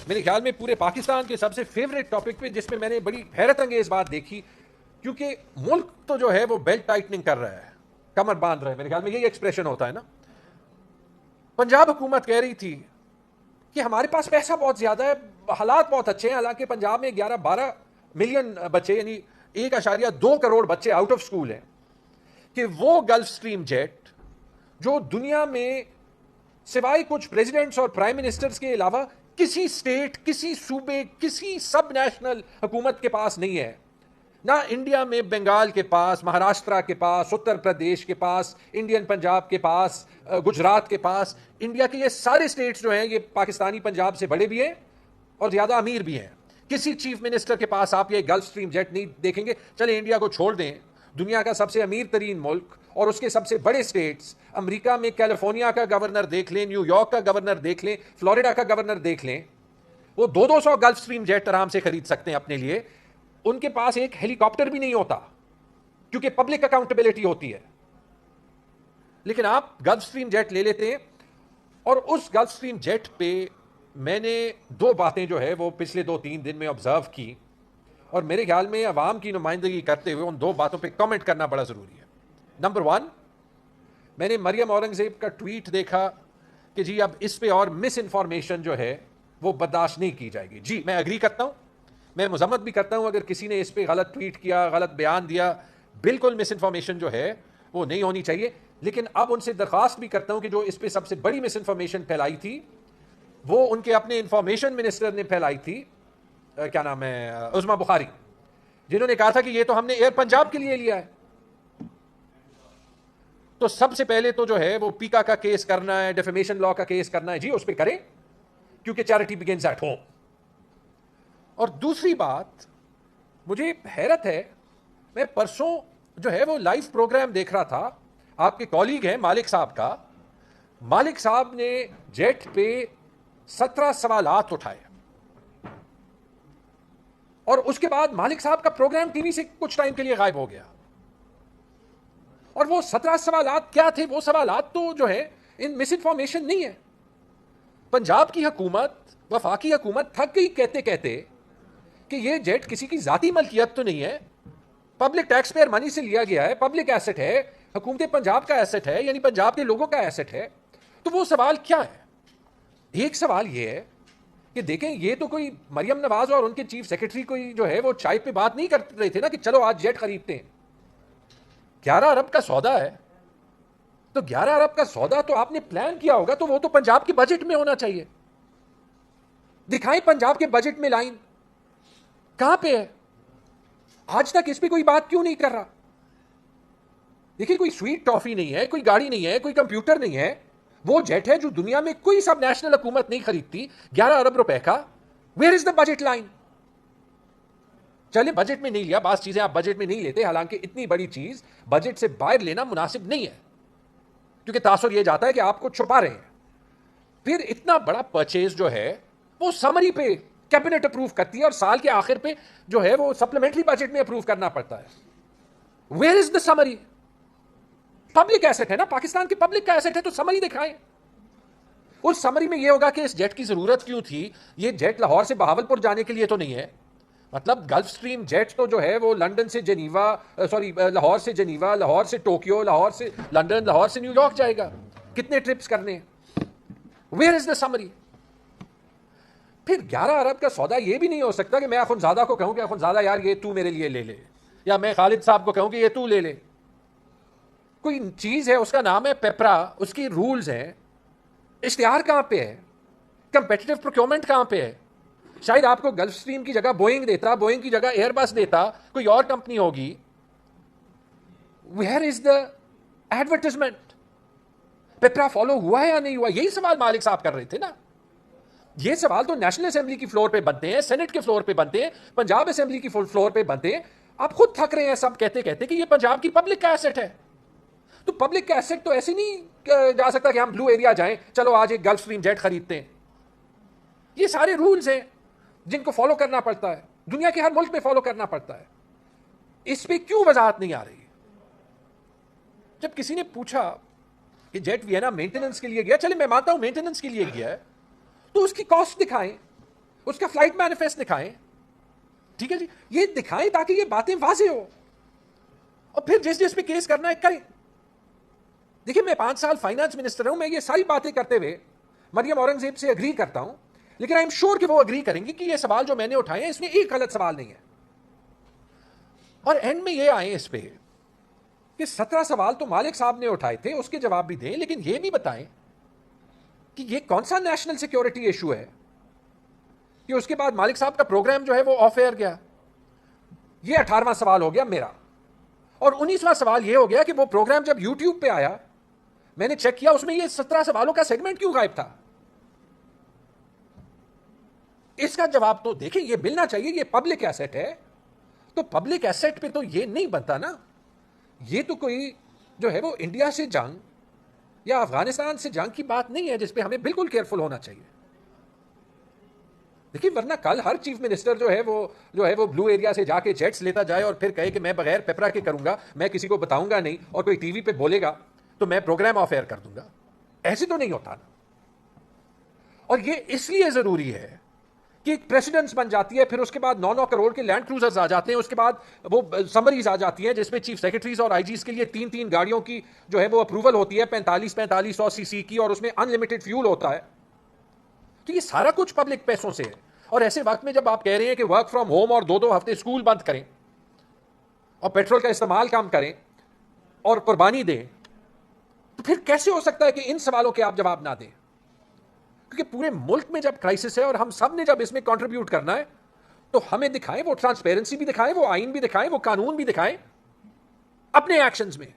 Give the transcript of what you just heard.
میرے خیال میں پورے پاکستان کے سب سے فیوریٹ ٹاپک پہ جس میں میں نے بڑی حیرت انگیز بات دیکھی، کیونکہ ملک تو جو ہے وہ بیلٹ ٹائٹننگ کر رہا ہے، کمر باندھ رہا ہے، میرے خیال میں یہی ایکسپریشن ہوتا ہے نا. پنجاب حکومت کہہ رہی تھی کہ ہمارے پاس پیسہ بہت زیادہ ہے، حالات بہت اچھے ہیں، حالانکہ پنجاب میں 11-12 ملین بچے یعنی 1.2 کروڑ بچے آؤٹ آف سکول ہیں، کہ وہ گلف سٹریم جیٹ جو دنیا میں سوائے کچھ پریزیڈنٹس اور پرائم منسٹرز کے علاوہ کسی اسٹیٹ، کسی صوبے، کسی سب نیشنل حکومت کے پاس نہیں ہے، نہ انڈیا میں بنگال کے پاس، مہاراشٹرا کے پاس، اتر پردیش کے پاس، انڈین پنجاب کے پاس، گجرات کے پاس. انڈیا کے یہ سارے اسٹیٹس جو ہیں یہ پاکستانی پنجاب سے بڑے بھی ہیں اور زیادہ امیر بھی ہیں. کسی چیف منسٹر کے پاس آپ یہ گلف سٹریم جیٹ نہیں دیکھیں گے. چلیں انڈیا کو چھوڑ دیں، دنیا کا سب سے امیر ترین ملک اور اس کے سب سے بڑے اسٹیٹس، امریکہ میں کیلیفورنیا کا گورنر دیکھ لیں، نیو یارک کا گورنر دیکھ لیں، فلوریڈا کا گورنر دیکھ لیں، وہ 200 گلف سٹریم جیٹ آرام سے خرید سکتے ہیں اپنے لیے. ان کے پاس ایک ہیلی کاپٹر بھی نہیں ہوتا کیونکہ پبلک اکاؤنٹیبلٹی ہوتی ہے. لیکن آپ گلف سٹریم جیٹ لے لیتے ہیں، اور اس گلف سٹریم جیٹ پہ میں نے 2 باتیں جو ہے وہ پچھلے 2-3 دن میں آبزرو کی، اور میرے خیال میں عوام کی نمائندگی کرتے ہوئے ان 2 باتوں پہ کامنٹ کرنا بڑا ضروری ہے. نمبر 1، میں نے مریم اورنگزیب کا ٹویٹ دیکھا کہ جی اب اس پہ اور مس انفارمیشن جو ہے وہ برداشت نہیں کی جائے گی. جی میں اگری کرتا ہوں، میں مذمت بھی کرتا ہوں اگر کسی نے اس پہ غلط ٹویٹ کیا، غلط بیان دیا. بالکل مس انفارمیشن جو ہے وہ نہیں ہونی چاہیے. لیکن اب ان سے درخواست بھی کرتا ہوں کہ جو اس پہ سب سے بڑی مس انفارمیشن پھیلائی تھی وہ ان کے اپنے انفارمیشن منسٹر نے پھیلائی تھی، کیا نام ہے، عظما بخاری، جنہوں نے کہا تھا کہ یہ تو ہم نے ایئر پنجاب کے لیے لیا ہے. تو سب سے پہلے تو جو ہے وہ پیکا کا کیس کرنا ہے، ڈیفیمیشن لا کا کیس کرنا ہے. جی اس پہ کریں، کیونکہ چیریٹی بگنز ایٹ ہوم. اور دوسری بات مجھے حیرت ہے، میں پرسوں جو ہے وہ لائیو پروگرام دیکھ رہا تھا، آپ کے کالیگ ہیں مالک صاحب کا. مالک صاحب نے جیٹ پہ 17 سوالات اٹھائے، اور اس کے بعد مالک صاحب کا پروگرام ٹی وی سے کچھ ٹائم کے لیے غائب ہو گیا. اور وہ 17 سوالات کیا تھے؟ وہ سوالات تو جو ہے ان مس انفارمیشن نہیں ہے. پنجاب کی حکومت، وفاقی حکومت تھک گئی کہتے کہتے کہ یہ جیٹ کسی کی ذاتی ملکیت تو نہیں ہے، پبلک ٹیکس پیئر منی سے لیا گیا ہے، پبلک ایسٹ ہے، حکومت پنجاب کا ایسٹ ہے، یعنی پنجاب کے لوگوں کا ایسٹ ہے. تو وہ سوال کیا ہے؟ ایک سوال یہ ہے کہ دیکھیں یہ تو کوئی مریم نواز اور ان کے چیف سیکرٹری کوئی جو ہے وہ چائے پہ بات نہیں کر رہے تھے نا کہ چلو آج جیٹ خریدتے ہیں. 11 ارب کا سودا ہے، تو 11 ارب کا سودا تو آپ نے پلان کیا ہوگا، تو وہ تو پنجاب کے بجٹ میں ہونا چاہیے. دکھائیں پنجاب کے بجٹ میں لائن کہاں پہ ہے؟ آج تک اس پہ کوئی بات کیوں نہیں کر رہا؟ دیکھیں کوئی سویٹ ٹافی نہیں ہے، کوئی گاڑی نہیں ہے، کوئی کمپیوٹر نہیں ہے، وہ جیٹ ہے جو دنیا میں کوئی سب نیشنل حکومت نہیں خریدتی، 11 ارب روپے کا. Where is the budget line? چلے بجٹ میں نہیں لیا، بعض چیزیں آپ بجٹ میں نہیں لیتے، حالانکہ اتنی بڑی چیز بجٹ سے باہر لینا مناسب نہیں ہے، کیونکہ تاثر یہ جاتا ہے کہ آپ کو چھپا رہے ہیں. پھر اتنا بڑا پرچیز جو ہے وہ سمری پہ کیبنٹ اپروو کرتی ہے، اور سال کے آخر پہ جو ہے وہ سپلیمنٹری بجٹ میں اپروو کرنا پڑتا ہے. Where is the summary? Public asset ہے نا، پاکستان کی پبلک کا ایسٹ ہے، تو سمری دکھائیں. اس سمری میں یہ ہوگا کہ اس جیٹ کی ضرورت کیوں تھی. یہ جیٹ لاہور سے بہاولپور جانے کے لیے تو نہیں ہے. مطلب گلف سٹریم جیٹ تو جو ہے وہ لنڈن سے جنیوا، لاہور سے جنیوا، لاہور سے ٹوکیو، لاہور سے لنڈن، لاہور سے نیو یارک جائے گا. کتنے ٹرپس کرنے ہیں؟ Where is the summary? پھر 11 ارب کا سودا یہ بھی نہیں ہو سکتا کہ میں اخنزادہ کو کہوں کہ اخنزادہ یار یہ تو میرے لیے لے لے، یا میں خالد صاحب کو کہوں کہ یہ تو لے لے. کوئی چیز ہے اس کا نام ہے پیپرا، اس کی رولز ہیں، اشتہار کہاں پہ ہے؟ کمپیٹیٹو پروکیورمنٹ کہاں پہ ہے؟ شاید آپ کو گلف سٹریم کی جگہ بوئنگ دیتا، بوئنگ کی جگہ ایئر بس دیتا، کوئی اور کمپنی ہوگی. Where is the advertisement? PEPRA follow ہوا ہے یا نہیں ہوا؟ یہی سوال مالک صاحب کر رہے تھے نا. یہ سوال تو نیشنل اسمبلی کی فلور پہ بنتے ہیں، سینٹ کے فلور پہ بنتے ہیں، پنجاب اسمبلی کی فلور پہ بنتے ہیں. آپ خود تھک رہے ہیں سب کہتے کہتے کہ یہ پنجاب کی پبلک کا ایسٹ ہے. تو پبلک کا ایسٹ تو ایسے نہیں جا سکتا کہ ہم بلو ایریا جائیں، چلو آج ایک گلف سٹریم جیٹ خریدتے ہیں. یہ سارے رولز ہیں جن کو فالو کرنا پڑتا ہے، دنیا کے ہر ملک میں فالو کرنا پڑتا ہے. اس پہ کیوں وضاحت نہیں آ رہی؟ جب کسی نے پوچھا کہ جیٹ وینا مینٹیننس کے لیے گیا، چلے میں مانتا ہوں مینٹیننس کے لیے گیا ہے، تو اس کی کاسٹ دکھائیں. اس کا فلائٹ مینیفیسٹ دکھائیں, ٹھیک ہے جی, یہ دکھائیں تاکہ یہ باتیں واضح ہو, اور پھر جس پہ کیس کرنا ہے کریں. دیکھیں میں 5 سال فائنانس منسٹر ہوں, میں یہ ساری باتیں کرتے ہوئے مریم اورنگزیب سے اگری کرتا ہوں, لیکن آئی ایم شیور کہ وہ اگری کریں گے کہ یہ سوال جو میں نے اٹھائے ہیں اس میں ایک غلط سوال نہیں ہے. اور اینڈ میں یہ آئیں اس پہ کہ 17 سوال تو مالک صاحب نے اٹھائے تھے, اس کے جواب بھی دیں, لیکن یہ بھی بتائیں کہ یہ کون سا نیشنل سیکیورٹی ایشو ہے کہ اس کے بعد مالک صاحب کا پروگرام جو ہے وہ آف ایئر گیا. یہ 18واں سوال ہو گیا میرا. اور 19واں سوال یہ ہو گیا کہ وہ پروگرام جب یوٹیوب پہ آیا میں نے چیک کیا, اس میں یہ 17 سوالوں کا سیگمنٹ کیوں غائب تھا؟ اس کا جواب تو دیکھیں, یہ ملنا چاہیے. یہ پبلک ایسٹ ہے, تو پبلک ایسٹ پہ تو یہ نہیں بنتا نا. یہ تو کوئی جو ہے وہ انڈیا سے جنگ یا افغانستان سے جنگ کی بات نہیں ہے جس پہ ہمیں بالکل کیئرفل ہونا چاہیے. دیکھیے ورنہ کل ہر چیف منسٹر جو ہے وہ بلو ایریا سے جا کے جیٹس لیتا جائے اور پھر کہے کہ میں بغیر پیپرا کے کروں گا, میں کسی کو بتاؤں گا نہیں, اور کوئی ٹی وی پہ بولے گا تو میں پروگرام آف ایئر کر دوں گا. ایسے تو نہیں ہوتا نا. اور یہ اس لیے ضروری ہے کہ ایک پریسیڈنس بن جاتی ہے, پھر اس کے بعد 9 کروڑ کے لینڈ کروزرز آ جاتے ہیں, اس کے بعد وہ سمریز آ جاتی ہیں جس میں چیف سیکرٹریز اور آئی جیز کے لیے 3 گاڑیوں کی جو ہے وہ اپروول ہوتی ہے 4500 سی سی کی, اور اس میں ان لمیٹڈ فیول ہوتا ہے. تو یہ سارا کچھ پبلک پیسوں سے ہے. اور ایسے وقت میں جب آپ کہہ رہے ہیں کہ ورک فرام ہوم اور 2 ہفتے اسکول بند کریں اور پیٹرول کا استعمال کم کریں اور قربانی دیں, تو پھر کیسے ہو سکتا ہے کہ ان سوالوں کے آپ جواب نہ دیں؟ کیونکہ پورے ملک میں جب کرائسس ہے اور ہم سب نے جب اس میں کنٹریبیوٹ کرنا ہے تو ہمیں دکھائیں, وہ ٹرانسپیرنسی بھی دکھائیں, وہ آئین بھی دکھائیں, وہ قانون بھی دکھائیں اپنے ایکشنز میں.